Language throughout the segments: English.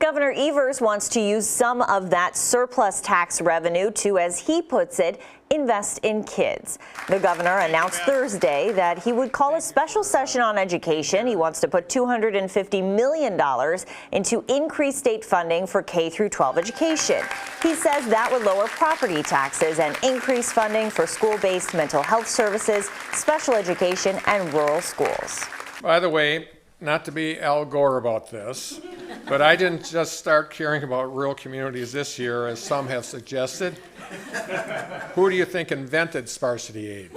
Governor Evers wants to use some of that surplus tax revenue to, as he puts it, invest in kids. The governor announced Thursday that he would call a special session on education. He wants to put $250 million into increased state funding for K through 12 education. He says that would lower property taxes and increase funding for school-based mental health services, special education, and rural schools. By the way, not to be Al Gore about this, but I didn't just start caring about rural communities this year, as some have suggested. Who do you think invented sparsity aid?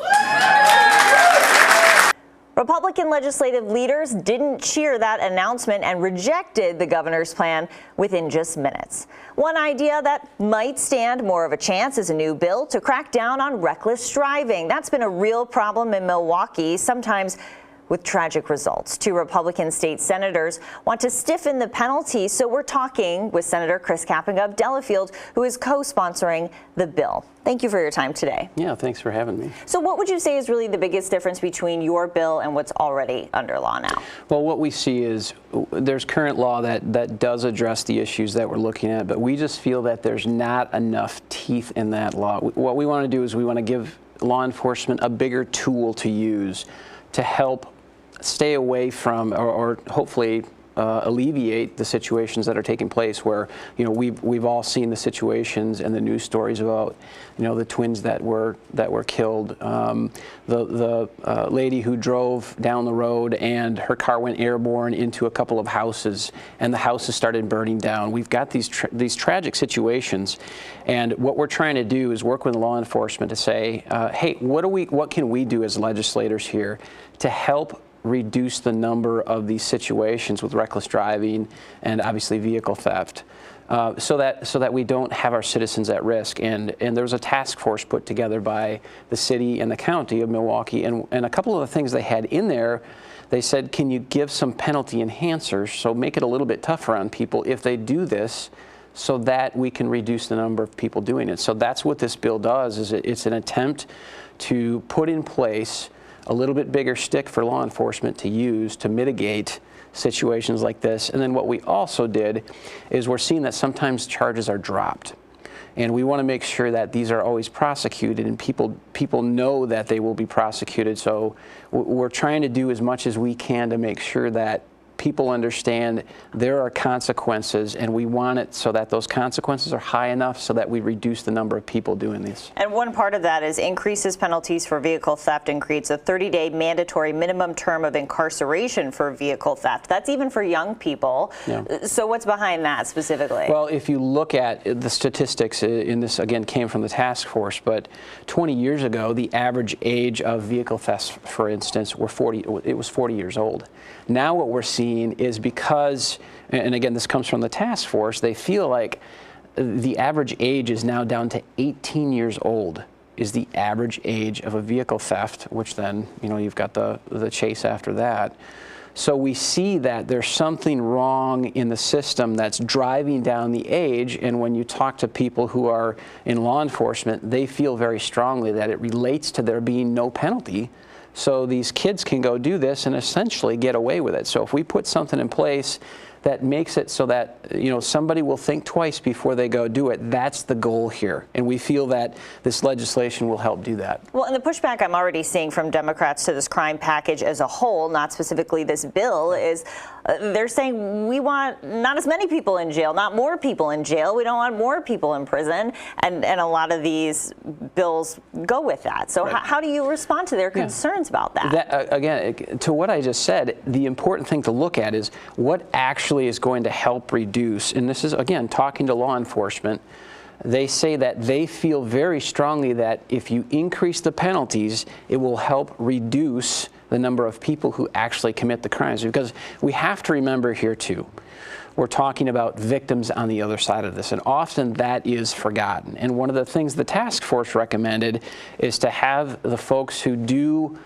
Republican legislative leaders didn't cheer that announcement and rejected the governor's plan within just minutes. One idea that might stand more of a chance is a new bill to crack down on reckless driving. That's been a real problem in Milwaukee, sometimes with tragic results. Two Republican state senators want to stiffen the penalty, so we're talking with Senator Chris Kapenga of Delafield, who is co-sponsoring the bill. Thank you for your time today. Yeah, thanks for having me. So what would you say is really the biggest difference between your bill and what's already under law now? Well, what we see is there's current law that does address the issues that we're looking at, but we just feel that there's not enough teeth in that law. What we want to do is we want to give law enforcement a bigger tool to use to help stay away from or hopefully alleviate the situations that are taking place where, you know, we've all seen the situations and the news stories about, you know, the twins that were killed, the lady who drove down the road and her car went airborne into a couple of houses and the houses started burning down. We've got these tragic situations, and what we're trying to do is work with law enforcement to say, hey, what can we do as legislators here to help reduce the number of these situations with reckless driving and obviously vehicle theft, so that we don't have our citizens at risk. And there was a task force put together by the city and the county of Milwaukee, and a couple of the things they had in there, they said, can you give some penalty enhancers, so make it a little bit tougher on people if they do this, so that we can reduce the number of people doing it. So that's what this bill does, is it's an attempt to put in place a little bit bigger stick for law enforcement to use to mitigate situations like this. And then what we also did is we're seeing that sometimes charges are dropped. And we want to make sure that these are always prosecuted and people know that they will be prosecuted. So we're trying to do as much as we can to make sure that people understand there are consequences, and we want it so that those consequences are high enough so that we reduce the number of people doing this. And one part of that is increases penalties for vehicle theft and creates a 30-day mandatory minimum term of incarceration for vehicle theft. That's even for young people. Yeah. So what's behind that specifically? Well, if you look at the statistics, in this again came from the task force, but 20 years ago, the average age of vehicle thefts, for instance, was 40 years old. Now what we're seeing is, because, and again, this comes from the task force, they feel like the average age is now down to 18 years old is the average age of a vehicle theft, which then, you know, you've got the chase after that. So we see that there's something wrong in the system that's driving down the age, and when you talk to people who are in law enforcement, they feel very strongly that it relates to there being no penalty. So these kids can go do this and essentially get away with it. So if we put something in place that makes it so that, you know, somebody will think twice before they go do it, that's the goal here. And we feel that this legislation will help do that. Well, and the pushback I'm already seeing from Democrats to this crime package as a whole, not specifically this bill, is they're saying we want not as many people in jail, not more people in jail. We don't want more people in prison. And a lot of these bills go with that. So right. How do you respond to their concerns about that? Again, to what I just said, the important thing to look at is what actually is going to help reduce, and this is, again, talking to law enforcement, they say that they feel very strongly that if you increase the penalties, it will help reduce the number of people who actually commit the crimes. Because we have to remember here too, we're talking about victims on the other side of this, and often that is forgotten. And one of the things the task force recommended is to have the folks who do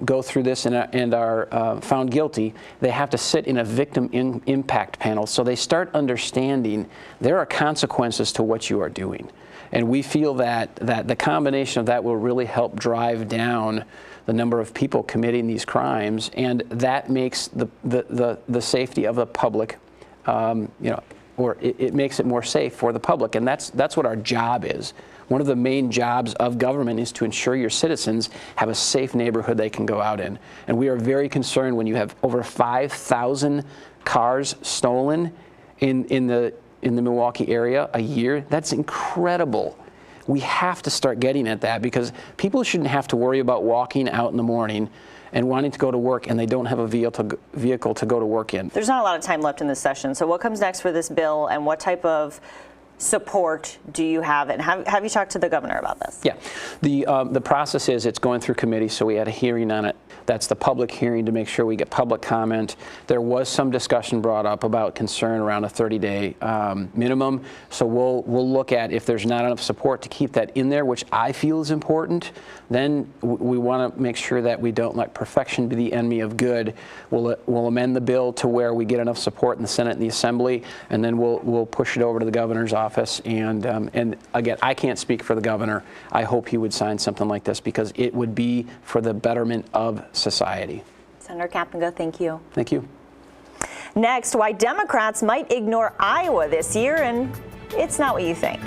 go through this and are found guilty, they have to sit in a victim impact panel, so they start understanding there are consequences to what you are doing. And we feel that the combination of that will really help drive down the number of people committing these crimes, and that makes the safety of the public or it makes it more safe for the public, and that's what our job is. One of the main jobs of government is to ensure your citizens have a safe neighborhood they can go out in. And we are very concerned when you have over 5,000 cars stolen in the Milwaukee area a year. That's incredible. We have to start getting at that, because people shouldn't have to worry about walking out in the morning and wanting to go to work and they don't have a vehicle to go to work in. There's not a lot of time left in this session, so what comes next for this bill, and what type of support do you have, and have you talked to the governor about this? Yeah, the process is it's going through committee, so we had a hearing on it. That's the public hearing to make sure we get public comment. There was some discussion brought up about concern around a 30-day minimum, so we'll look at if there's not enough support to keep that in there, which I feel is important. Then we want to make sure that we don't let perfection be the enemy of good. We'll amend the bill to where we get enough support in the Senate and the Assembly, and then we'll push it over to the governor's office. And again, I can't speak for the governor. I hope he would sign something like this, because it would be for the betterment of society. Senator Kapenga, thank you. Thank you. Next, why Democrats might ignore Iowa this year, and it's not what you think.